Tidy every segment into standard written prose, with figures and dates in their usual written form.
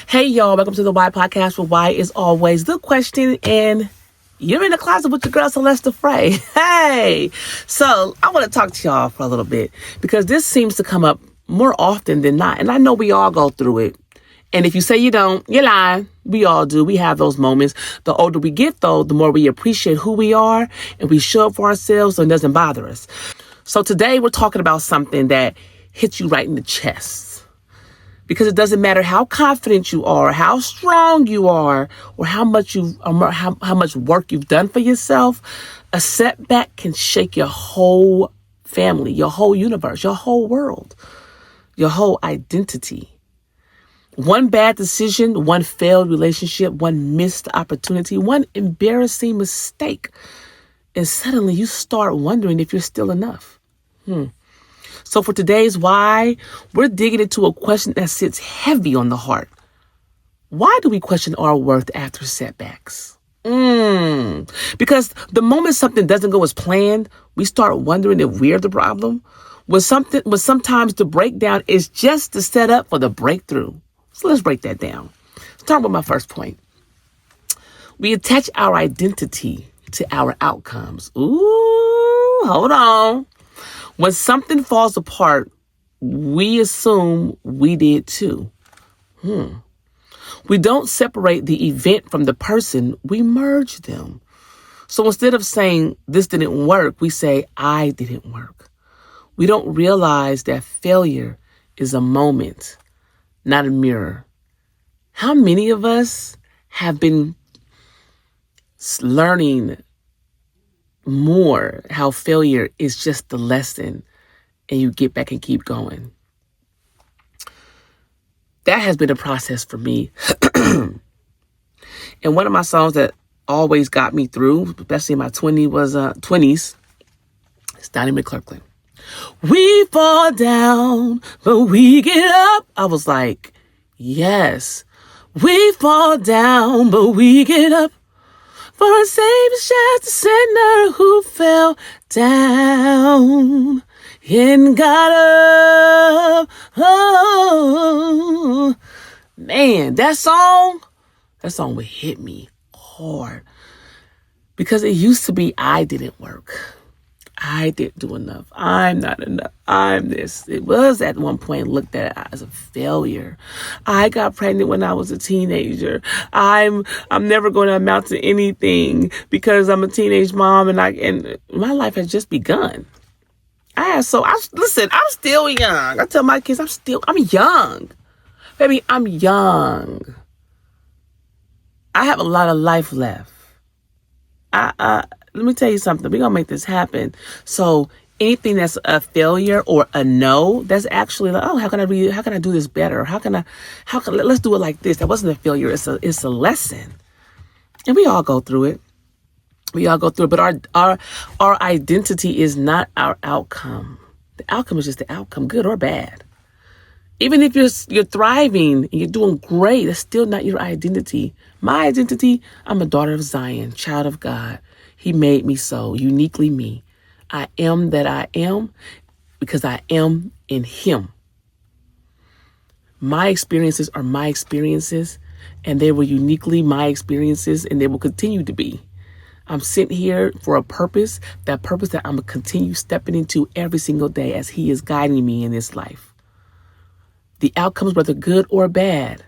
Hey, y'all, welcome to the Why Podcast, where why is always the question, and you're in the closet with your girl, Celeste Frey. Hey! So, I want to talk to y'all for a little bit, because this seems to come up more often than not, and I know we all go through it. And if you say you don't, you're lying. We all do. We have those moments. The older we get, though, the more we appreciate who we are, and we show up for ourselves so it doesn't bother us. So today, we're talking about something that hits you right in the chest. Because it doesn't matter how confident you are, how strong you are, or how much work you've done for yourself, a setback can shake your whole family, your whole universe, your whole world, your whole identity. One bad decision, one failed relationship, one missed opportunity, one embarrassing mistake, and suddenly you start wondering if you're still enough. So for today's why, we're digging into a question that sits heavy on the heart. Why do we question our worth after setbacks? Because the moment something doesn't go as planned, we start wondering if we're the problem. When sometimes the breakdown is just the setup for the breakthrough. So let's break that down. Start with my first point. We attach our identity to our outcomes. Ooh, hold on. When something falls apart, we assume we did too. We don't separate the event from the person, we merge them. So instead of saying this didn't work, we say I didn't work. We don't realize that failure is a moment, not a mirror. How many of us have been learning more how failure is just the lesson and you get back and keep going? That has been a process for me. And one of my songs that always got me through, especially in my 20s, it's Donnie McClurkin. We fall down, but we get up. I was like, yes, we fall down, but we get up. For a Savior shines the sinner who fell down and got up. Oh, man, that song would hit me hard. Because it used to be I didn't work. I didn't do enough. I'm not enough. I'm this. It was at one point looked at as a failure. I got pregnant when I was a teenager. I'm never going to amount to anything because I'm a teenage mom and my life has just begun. I'm still young. I tell my kids I'm young. Baby, I'm young. I have a lot of life left. Let me tell you something. We're going to make this happen. So anything that's a failure or a no, that's actually like, oh, how can I do this better? Let's do it like this. That wasn't a failure. It's a lesson. And we all go through it. But our identity is not our outcome. The outcome is just the outcome, good or bad. Even if you're thriving and you're doing great, that's still not your identity. My identity, I'm a daughter of Zion, child of God. He made me so, uniquely me. I am that I am because I am in Him. My experiences are my experiences, and they were uniquely my experiences, and they will continue to be. I'm sent here for a purpose that I'm going to continue stepping into every single day as He is guiding me in this life. The outcomes, whether good or bad,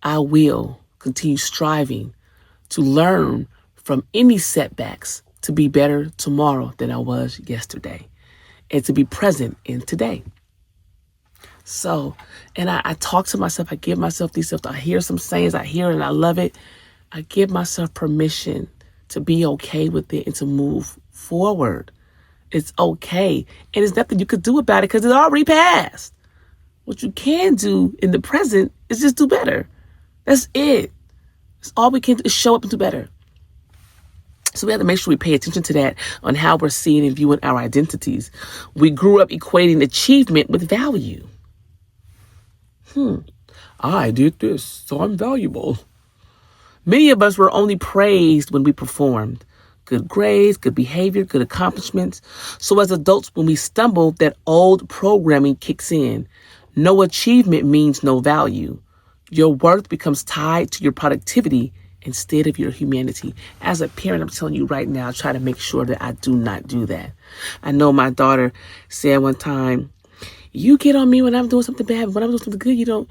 I will continue striving to learn from any setbacks to be better tomorrow than I was yesterday and to be present in today. So, and I talk to myself, I give myself these stuff. I hear some sayings, I hear it and I love it. I give myself permission to be okay with it and to move forward. It's okay. And there's nothing you could do about it because it's already passed. What you can do in the present is just do better. That's it. That's all we can do is show up and do better. So we have to make sure we pay attention to that on how we're seeing and viewing our identities. We grew up equating achievement with value. I did this, so I'm valuable. Many of us were only praised when we performed. Good grades, good behavior, good accomplishments. So as adults, when we stumble, that old programming kicks in. No achievement means no value. Your worth becomes tied to your productivity instead of your humanity. As a parent, I'm telling you right now, try to make sure that I do not do that. I know my daughter said one time, you get on me when I'm doing something bad, but when I'm doing something good, you don't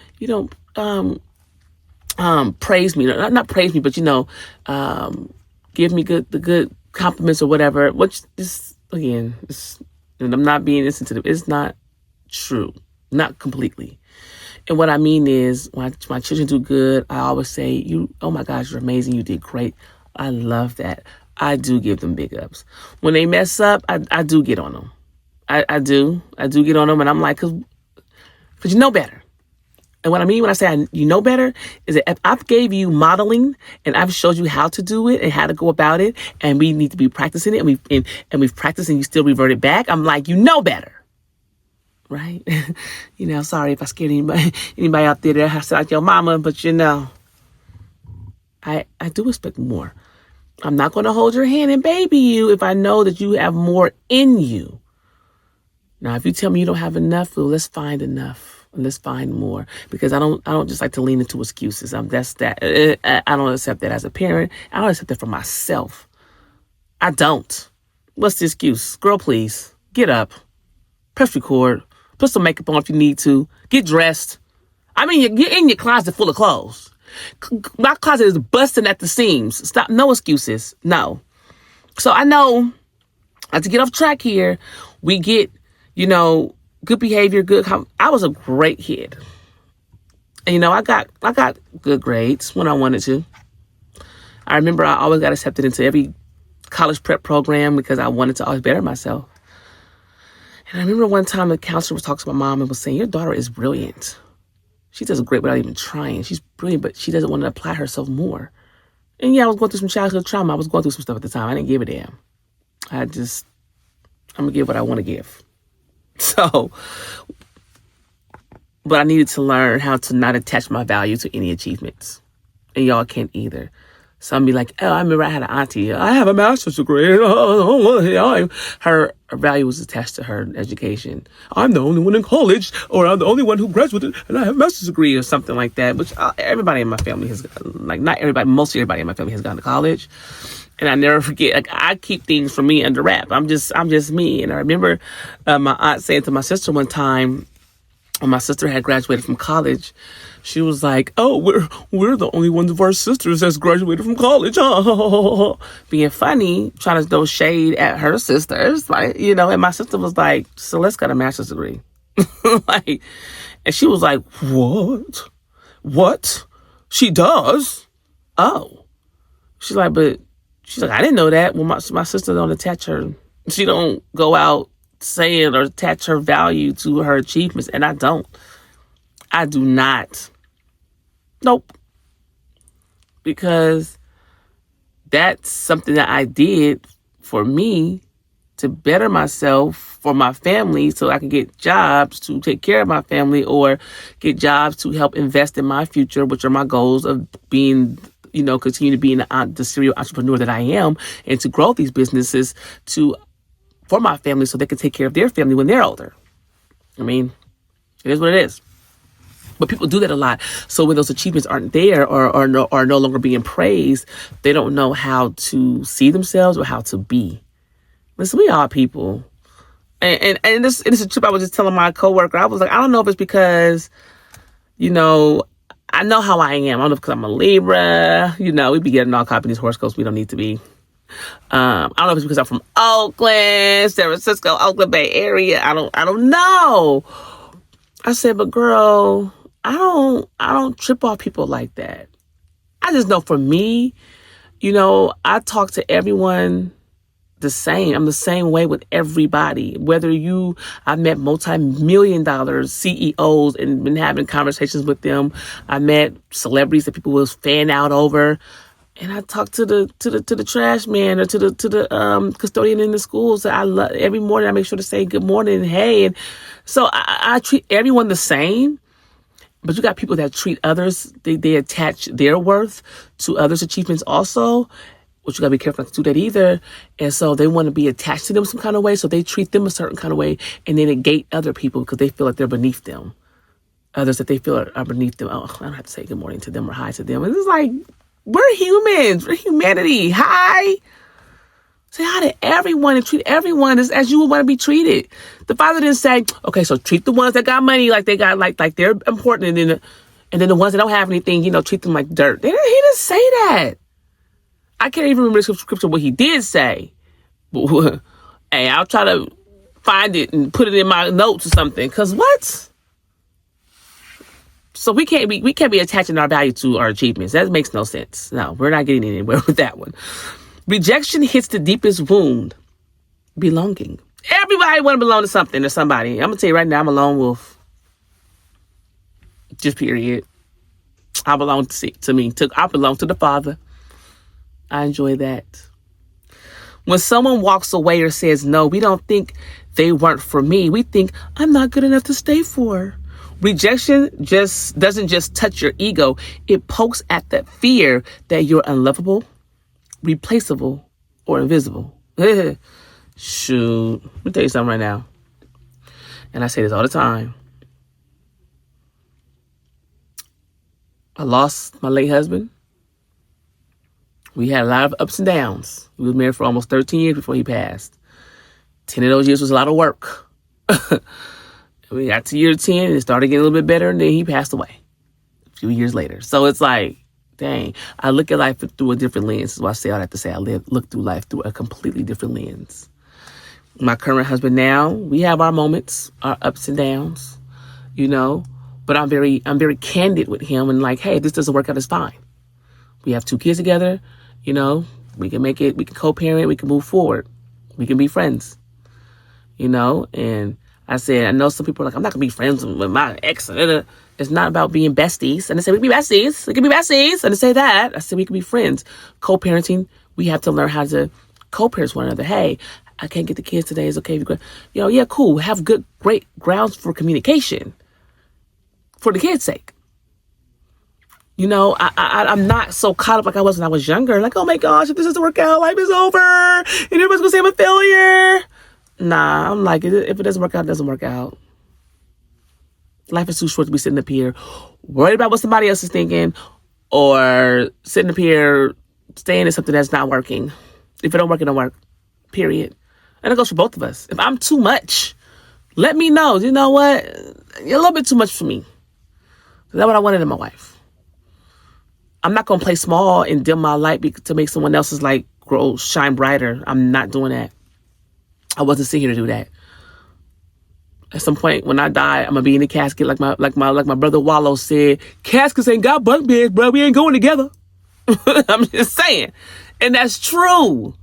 praise me. Not praise me, but give me the good compliments or whatever. Which is, again, and I'm not being insensitive. It's not true. Not completely. And what I mean is, when my children do good, I always say, oh my gosh, you're amazing. You did great. I love that. I do give them big ups. When they mess up, I do get on them. I do get on them. And I'm like, cause you know better. And what I mean when I say you know better is that if I've gave you modeling and I've showed you how to do it and how to go about it, and we need to be practicing it, and we've practiced and you still revert it back, I'm like, you know better. Right? Sorry if I scared anybody out there that has to like your mama, but I do expect more. I'm not going to hold your hand and baby you if I know that you have more in you. Now, if you tell me you don't have enough, well, let's find enough. Let's find more, because I don't just like to lean into excuses. I don't accept that as a parent. I don't accept that for myself. I don't. What's the excuse? Girl, please get up, press record. Put some makeup on if you need to. Get dressed. I mean, you're in your closet full of clothes. My closet is busting at the seams. Stop. No excuses. No. So I know, not to get off track here, we get, good behavior, I was a great kid. And, I got good grades when I wanted to. I remember I always got accepted into every college prep program because I wanted to always better myself. And I remember one time the counselor was talking to my mom and was saying, your daughter is brilliant. She does great without even trying. She's brilliant, but she doesn't want to apply herself more. And yeah, I was going through some childhood trauma. I was going through some stuff at the time. I didn't give a damn. I'm going to give what I want to give. So, but I needed to learn how to not attach my value to any achievements. And y'all can't either. Some be like, I remember I had an auntie. I have a master's degree. Her value was attached to her education. I'm the only one in college, or I'm the only one who graduated, and I have a master's degree, or something like that. Which everybody in my family has, not everybody, mostly everybody in my family has gone to college. And I never forget. I keep things from me under wrap. I'm just me. And I remember my aunt saying to my sister one time, when my sister had graduated from college, she was like, "Oh, we're the only ones of our sisters that's graduated from college." Being funny, trying to throw shade at her sisters, and my sister was like, "Celeste got a master's degree," and she was like, "What? She does? Oh." She's like, I didn't know that. Well, my sister don't attach her. She don't go out saying or attach her value to her achievements, and I don't. I do not. Nope. Because that's something that I did for me to better myself, for my family, so I can get jobs to take care of my family, or get jobs to help invest in my future, which are my goals of being, continue to be the serial entrepreneur that I am, and to grow these businesses for my family so they can take care of their family when they're older. I mean, it is what it is. But people do that a lot. So when those achievements aren't there, or are no longer being praised, they don't know how to see themselves or how to be. Listen, we are people. And this is a trip I was just telling my coworker. I was like, I don't know if it's because, I know how I am. I don't know if because I'm a Libra. We be getting all caught in these horoscopes we don't need to be. I don't know if it's because I'm from Oakland, San Francisco, Oakland Bay Area. I don't know. I said, but girl, I don't trip off people like that. I just know for me, I talk to everyone the same. I'm the same way with everybody. I've met multi-million-dollar CEOs and been having conversations with them. I met celebrities that people will fan out over. And I talk to the trash man, or to the custodian in the schools that I love. Every morning I make sure to say good morning and hey. And so I treat everyone the same. But you got people that treat others, they attach their worth to others' achievements also, which you got to be careful not to do that either. And so they want to be attached to them some kind of way, so they treat them a certain kind of way, and they negate other people because they feel like they're beneath them. others that they feel are beneath them. Oh, I don't have to say good morning to them or hi to them. It's just like, we're humans. We're humanity. Hi. Say hi to everyone and treat everyone as you would want to be treated. The Father didn't say, okay, so treat the ones that got money like they got like they're important, and then the ones that don't have anything, treat them like dirt. He didn't say that. I can't even remember the scripture what he did say. But, hey, I'll try to find it and put it in my notes or something. Cause what? So we can't be attaching our value to our achievements. That makes no sense. No, we're not getting anywhere with that one. Rejection hits the deepest wound. Belonging. Everybody want to belong to something or somebody. I'm gonna tell you right now, I'm a lone wolf. Just period. I belong to me. I belong to the Father. I enjoy that. When someone walks away or says no, we don't think they weren't for me. We think, I'm not good enough to stay for. Rejection doesn't just touch your ego. It pokes at that fear that you're unlovable, replaceable, or invisible. Shoot. Let me tell you something right now. And I say this all the time. I lost my late husband. We had a lot of ups and downs. We were married for almost 13 years before he passed. 10 of those years was a lot of work. We got to year 10 and it started getting a little bit better, and then he passed away a few years later. So it's like, dang, I look at life through a different lens. That's why I say all I have to say. I look through life through a completely different lens. My current husband now, we have our moments, our ups and downs, but I'm very candid with him and like, hey, if this doesn't work out, it's fine. We have 2 kids together, we can make it, we can co-parent, we can move forward. We can be friends, and I said, I know some people are like, I'm not going to be friends with my ex. It's not about being besties. And I said, we can be besties. We can be besties. And I say that. I said, we can be friends. Co-parenting, we have to learn how to co-parent with one another. Hey, I can't get the kids today. It's okay if you go. Yeah, cool. Have great grounds for communication for the kids' sake. I'm not so caught up like I was when I was younger. Like, oh my gosh, if this doesn't work out, life is over. And everybody's going to say I'm a failure. Nah, I'm like, if it doesn't work out, it doesn't work out. Life is too short to be sitting up here worried about what somebody else is thinking, or sitting up here staying in something that's not working. If it don't work, it don't work. Period. And it goes for both of us. If I'm too much, let me know. You know what? You're a little bit too much for me. That's what I wanted in my wife. I'm not going to play small and dim my light to make someone else's light shine brighter. I'm not doing that. I wasn't sitting here to do that. At some point when I die, I'm gonna be in the casket like my brother Wallow said. Caskets ain't got bunk beds, bro. We ain't going together. I'm just saying, and that's true.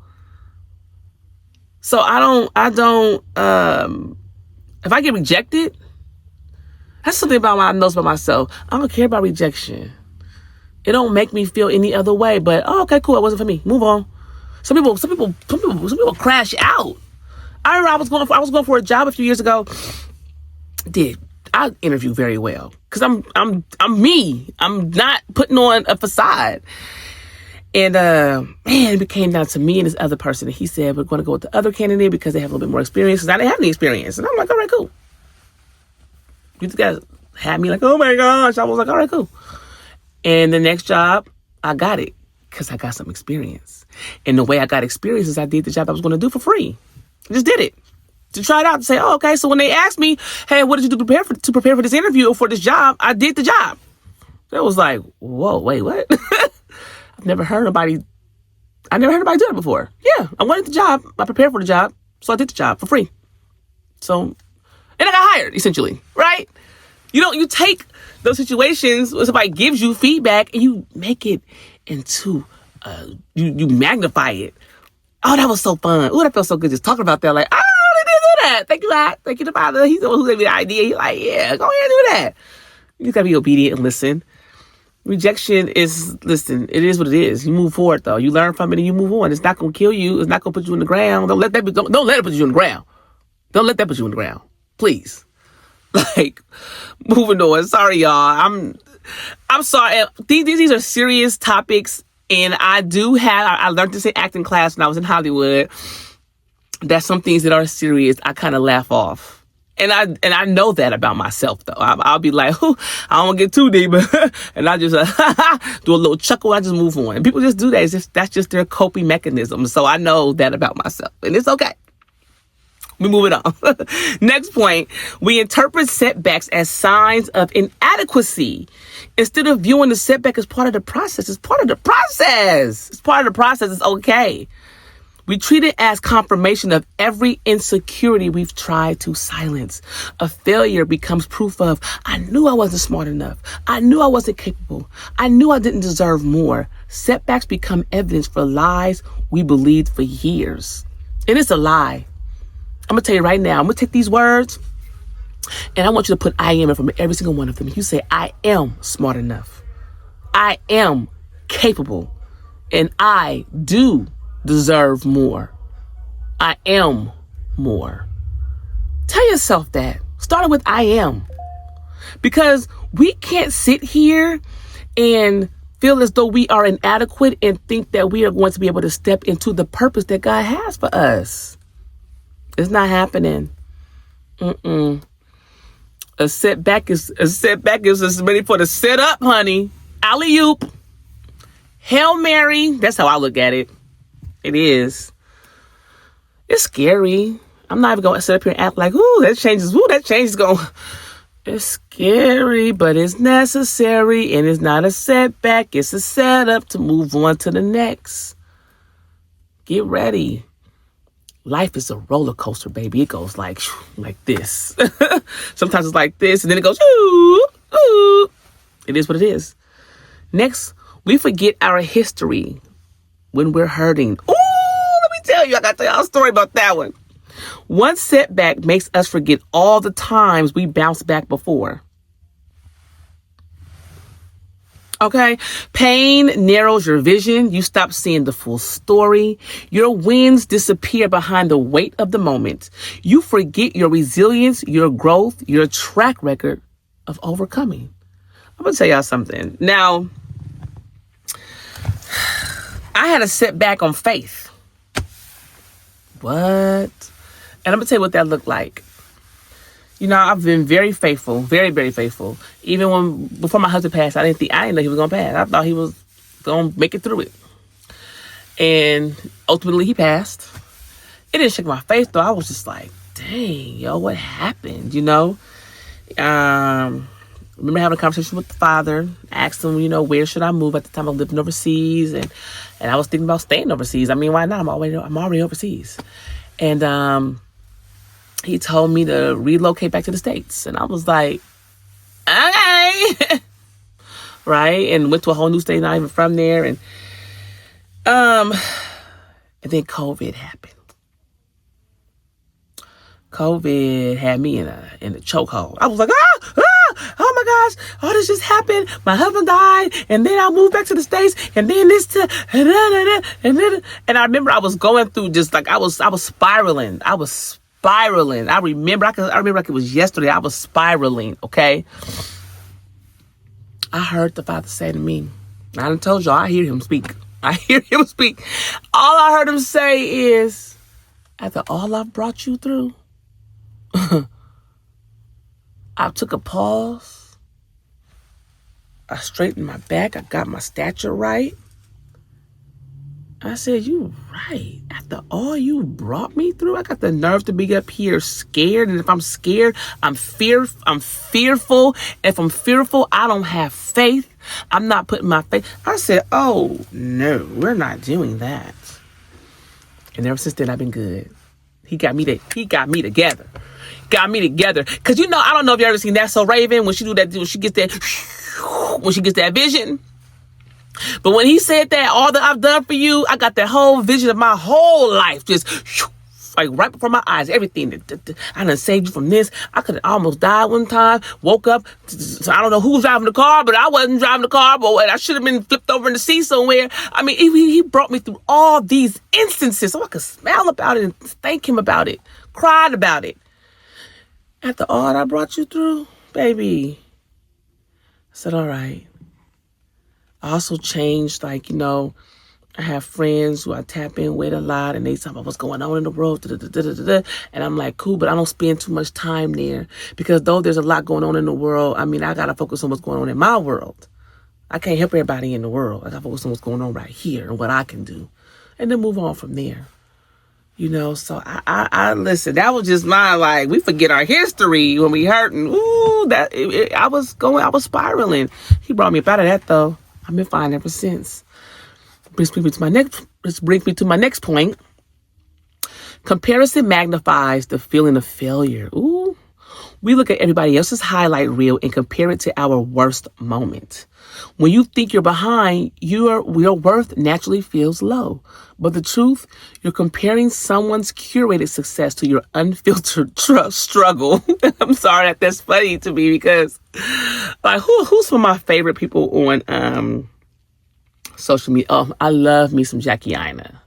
So I don't. If I get rejected, that's something about what I know about myself. I don't care about rejection. It don't make me feel any other way. But okay, cool. It wasn't for me. Move on. Some people crash out. I remember I was going for a job a few years ago. I interview very well because I'm me. I'm not putting on a facade. And it came down to me and this other person. And he said, we're going to go with the other candidate because they have a little bit more experience. Because I didn't have any experience. And I'm like, all right, cool. You guys had me like, oh my gosh. I was like, all right, cool. And the next job, I got it because I got some experience. And the way I got experience is I did the job I was going to do for free. I just did it to try it out, to say, oh, okay. So when they asked me, hey, what did you do to prepare for this interview or for this job? I did the job. It was like, whoa, wait, what? I never heard anybody do it before. Yeah, I wanted the job. I prepared for the job. So I did the job for free. So, and I got hired, essentially, right? You take those situations where somebody gives you feedback and you make it into, you magnify it. Oh, that was so fun. Oh, that felt so good just talking about that. Like, oh, they did do that. Thank you, God. Thank you, the Father. He's the one who gave me the idea. He's like, yeah, go ahead and do that. You just got to be obedient and listen. Rejection is, listen, it is what it is. You move forward, though. You learn from it and you move on. It's not going to kill you. It's not going to put you in the ground. Don't let it put you in the ground. Don't let that put you in the ground. Please. Like, moving on. Sorry, y'all. I'm sorry. These are serious topics. And I learned this in acting class when I was in Hollywood, that some things that are serious, I kind of laugh off. I know that about myself though. I'll be like, I don't want to get too deep, and I just do a little chuckle. I just move on, and people just do that. That's just their coping mechanism. So I know that about myself, and it's okay. We move it on. Next point, we interpret setbacks as signs of inadequacy. Instead of viewing the setback as part of the process, it's part of the process. It's part of the process. It's okay. We treat it as confirmation of every insecurity we've tried to silence. A failure becomes proof of, I knew I wasn't smart enough. I knew I wasn't capable. I knew I didn't deserve more. Setbacks become evidence for lies we believed for years. And it's a lie. I'm going to tell you right now, I'm going to take these words and I want you to put I am in from every single one of them. You say, I am smart enough. I am capable. And I do deserve more. I am more. Tell yourself that. Starting with I am. Because we can't sit here and feel as though we are inadequate and think that we are going to be able to step into the purpose that God has for us. It's not happening. A setback is just ready for the set up, honey. Alley-oop. Hail Mary. That's how I look at it. It is. It's scary. I'm not even going to sit up here and act like, that change is going. It's scary, but it's necessary. And it's not a setback. It's a setup to move on to the next. Get ready. Life is a roller coaster, baby. It goes like this. Sometimes it's like this, and then it goes, ooh, ooh. It is what it is. Next, we forget our history when we're hurting. Ooh, let me tell you, I got to tell y'all a story about that one. One setback makes us forget all the times we bounced back before. Okay. Pain narrows your vision. You stop seeing the full story. Your wins disappear behind the weight of the moment. You forget your resilience, your growth, your track record of overcoming. I'm going to tell y'all something. Now, I had a setback on faith. What? And I'm going to tell you what that looked like. You know, I've been very faithful, very, very faithful. Even before my husband passed, I didn't know he was going to pass. I thought he was going to make it through it. And ultimately he passed. It didn't shake my faith though. I was just like, dang, yo, what happened? You know? Remember having a conversation with the father, asked him, where should I move? At the time I was living overseas and I was thinking about staying overseas. I mean, why not? I'm already overseas. And, he told me to relocate back to the States. And I was like, okay. Right? And went to a whole new state, not even from there. And then COVID happened. COVID had me in a chokehold. I was like, oh my gosh, all this just happened. My husband died, and then I moved back to the States, and then and I remember I was going through just like I was spiraling. I remember like it was yesterday. I was spiraling, okay? I heard the Father say to me, I done told y'all, I hear him speak. All I heard him say is, after all I've brought you through, I took a pause. I straightened my back. I got my stature right. I said, you right. After all you brought me through, I got the nerve to be up here scared. And if I'm scared, I'm fearful. If I'm fearful, I don't have faith. I'm not putting my faith. I said, oh, no, we're not doing that. And ever since then, I've been good. He got me together. Because, I don't know if you ever seen That's So Raven when she gets that vision. But when he said that, all that I've done for you, I got that whole vision of my whole life just like right before my eyes. Everything. I done saved you from this. I could have almost died one time. Woke up. So I don't know who was driving the car, but I wasn't driving the car. But I should have been flipped over in the seat somewhere. I mean, he brought me through all these instances so I could smile about it and thank him about it. Cried about it. After all I brought you through, baby, I said, all right. I also changed, I have friends who I tap in with a lot, and they talk about what's going on in the world, and I'm like, cool, but I don't spend too much time there, because though there's a lot going on in the world, I mean, I got to focus on what's going on in my world. I can't help everybody in the world. I got to focus on what's going on right here and what I can do, and then move on from there. So I listen, that was just my, we forget our history when we hurting. Ooh, I was spiraling. He brought me up out of that, though. I've been fine ever since. This brings me to my next point. Comparison magnifies the feeling of failure. Ooh. We look at everybody else's highlight reel and compare it to our worst moment. When you think you're behind, your worth naturally feels low. But the truth, you're comparing someone's curated success to your unfiltered struggle. I'm sorry that's funny to me, because who's some of my favorite people on social media? Oh, I love me some Jackie Ina.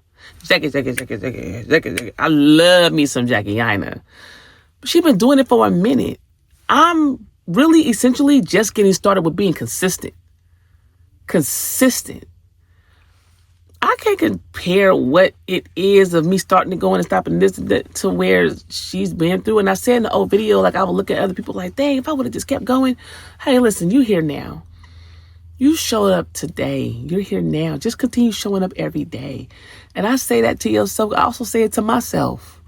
Jackie. I love me some Jackie Ina. She's been doing it for a minute. I'm really essentially just getting started with being consistent. I can't compare what it is of me starting to go and stopping this to where she's been through. And I said in the old video, I would look at other people like, dang, if I would have just kept going. Hey, listen, you here now. You showed up today. You're here now. Just continue showing up every day. And I say that to yourself. I also say it to myself.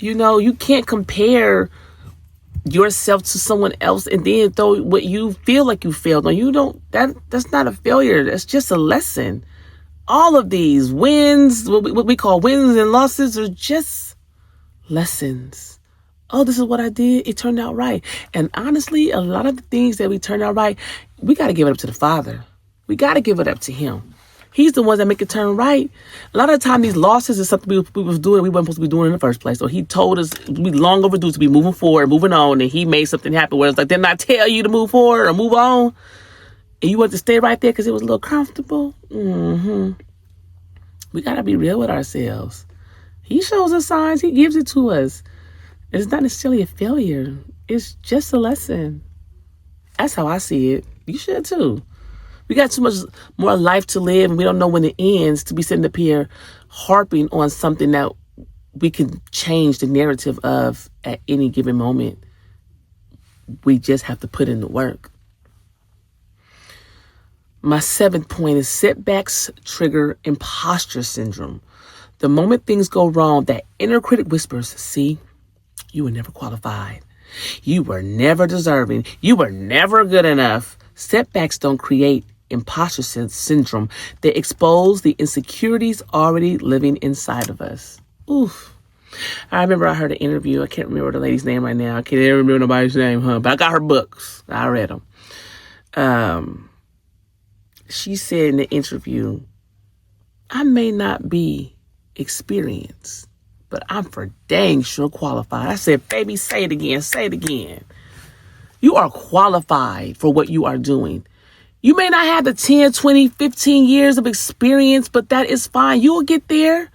You can't compare yourself to someone else and then throw what you feel like you failed on. That's not a failure. That's just a lesson. All of these wins, what we call wins and losses, are just lessons. Oh, this is what I did. It turned out right. And honestly, a lot of the things that we turn out right, we got to give it up to the Father. We got to give it up to Him. He's the ones that make it turn right. A lot of the time, these losses is something we was doing, we weren't supposed to be doing in the first place. So He told us we long overdue to be moving forward, moving on, and He made something happen where it's like, didn't I tell you to move forward or move on? And you want to stay right there because it was a little comfortable? We got to be real with ourselves. He shows us signs. He gives it to us. It's not necessarily a failure. It's just a lesson. That's how I see it. You should too. We got too much more life to live, and we don't know when it ends to be sitting up here harping on something that we can change the narrative of at any given moment. We just have to put in the work. My 7th point is setbacks trigger imposter syndrome. The moment things go wrong, that inner critic whispers, see, you were never qualified. You were never deserving. You were never good enough. Setbacks don't create imposter syndrome. They expose the insecurities already living inside of us. Oof. I remember I heard an interview. I can't remember the lady's name right now. I can't even remember nobody's name, but I got her books. I read them. She said in the interview, I may not be experienced, but I'm for dang sure qualified. I said, baby, say it again. Say it again. You are qualified for what you are doing. You may not have the 10, 20, 15 years of experience, but that is fine. You will get there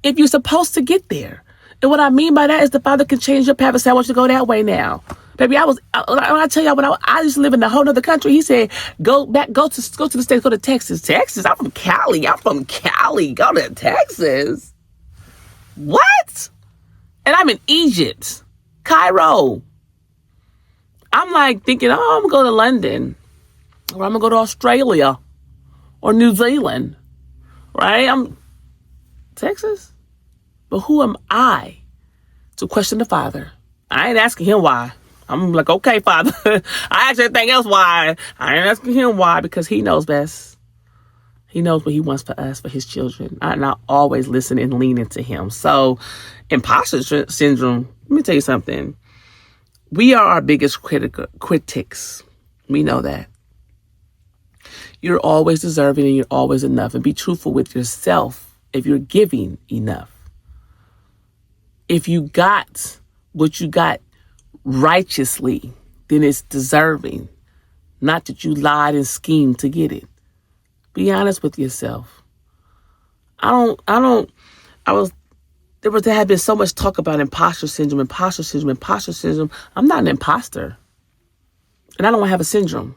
if you're supposed to get there. And what I mean by that is the Father can change your path and say, I want you to go that way now. Baby, when I tell y'all, when I used to live in a whole other country, He said, go to the States, go to Texas. Texas? I'm from Cali. Go to Texas. What? And I'm in Egypt, Cairo. I'm like thinking, I'm going to go to London, or I'm going to go to Australia or New Zealand, right? I'm Texas. But who am I to question the Father? I ain't asking Him why. I'm like, okay, Father. I ask everything else why. I ain't asking Him why, because He knows best. He knows what He wants for us, for His children. And I always listen and lean into Him. So, imposter syndrome, let me tell you something. We are our biggest critics. We know that. You're always deserving and you're always enough. And be truthful with yourself if you're giving enough. If you got what you got righteously, then it's deserving. Not that you lied and schemed to get it. Be honest with yourself. There had been so much talk about imposter syndrome. I'm not an imposter. And I don't have a syndrome.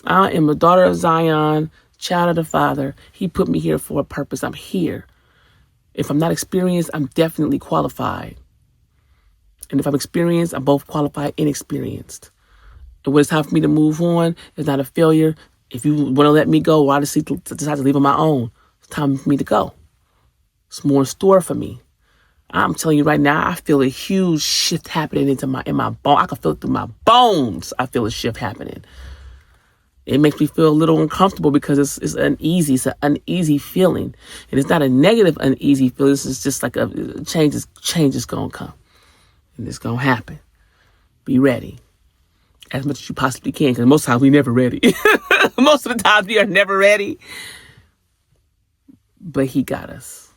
I am a daughter of Zion, child of the Father. He put me here for a purpose. I'm here. If I'm not experienced, I'm definitely qualified. And if I'm experienced, I'm both qualified and experienced. And when it's time for me to move on, it's not a failure. If you want to let me go, or I decide to leave on my own, it's time for me to go. It's more in store for me. I'm telling you right now, I feel a huge shift happening in my bone. I can feel it through my bones. I feel a shift happening. It makes me feel a little uncomfortable because it's uneasy. It's an uneasy feeling. And it's not a negative uneasy feeling. It's just like a change is going to come. And it's going to happen. Be ready. As much as you possibly can, because most times we're never ready. Most of the times we are never ready. But he got us.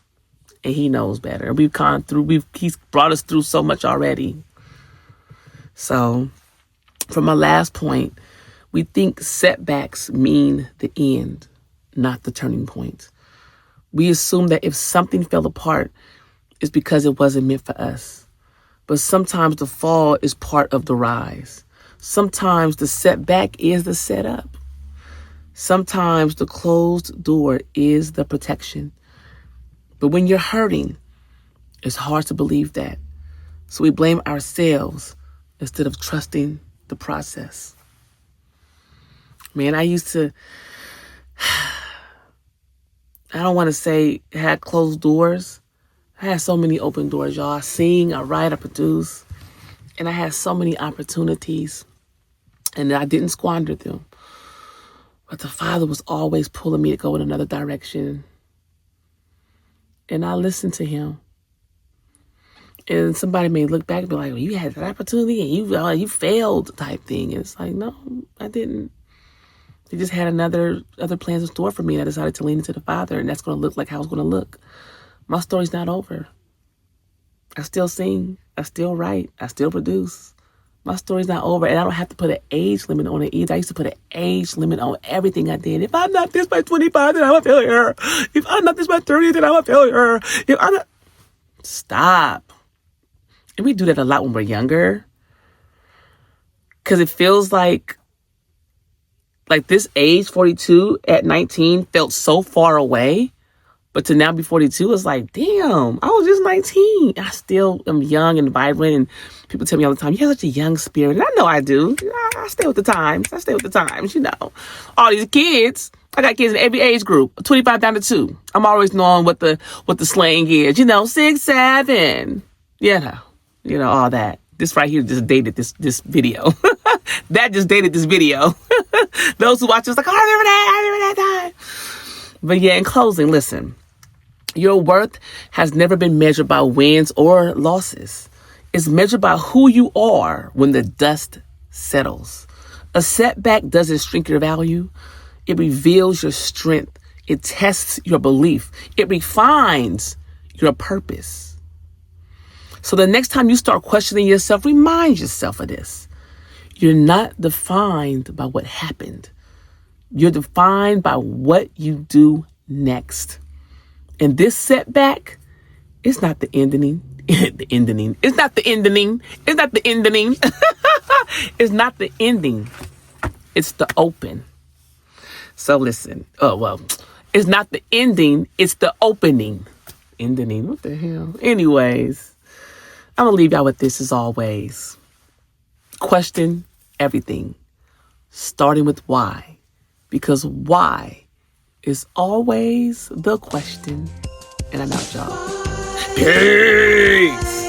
And he knows better. And we've gone through, he's brought us through so much already. So, for my last point, we think setbacks mean the end, not the turning point. We assume that if something fell apart, it's because it wasn't meant for us. But sometimes the fall is part of the rise. Sometimes the setback is the setup. Sometimes the closed door is the protection. But when you're hurting, it's hard to believe that. So we blame ourselves instead of trusting the process. Man, I used to, I don't want to say had closed doors. I had so many open doors, y'all. I sing, I write, I produce. And I had so many opportunities. And I didn't squander them. But the Father was always pulling me to go in another direction. And I listened to him. And somebody may look back and be like, well, you had that opportunity and you failed type thing. And it's like, no, I didn't. He just had other plans in store for me. And I decided to lean into the Father. And that's going to look like how it's going to look. My story's not over. I still sing. I still write. I still produce. My story's not over. And I don't have to put an age limit on it either. I used to put an age limit on everything I did. If I'm not this by 25, then I'm a failure. If I'm not this by 30, then I'm a failure. If I'm not... Stop. And we do that a lot when we're younger. Because it feels like this age, 42, at 19, felt so far away. But to now be 42 is like, damn, I was just 19. I still am young and vibrant. And people tell me all the time, you have such a young spirit. And I know I do. I stay with the times. You know. All these kids, I got kids in every age group, 25 down to 2. I'm always knowing what the slang is. 6, 7. All that. This right here just dated this video. That just dated this video. Those who watch this like, oh, I remember that time. But yeah, in closing, listen. Your worth has never been measured by wins or losses. It's measured by who you are when the dust settles. A setback doesn't shrink your value. It reveals your strength. It tests your belief. It refines your purpose. So the next time you start questioning yourself, remind yourself of this. You're not defined by what happened. You're defined by what you do next. And this setback, it's not the ending. It's not the ending. It's not the ending. It's the open. So listen. It's not the ending. It's the opening. Ending. What the hell? Anyways, I'm going to leave y'all with this as always. Question everything. Starting with why. Because why is always the question. And I'm out, y'all. Peace.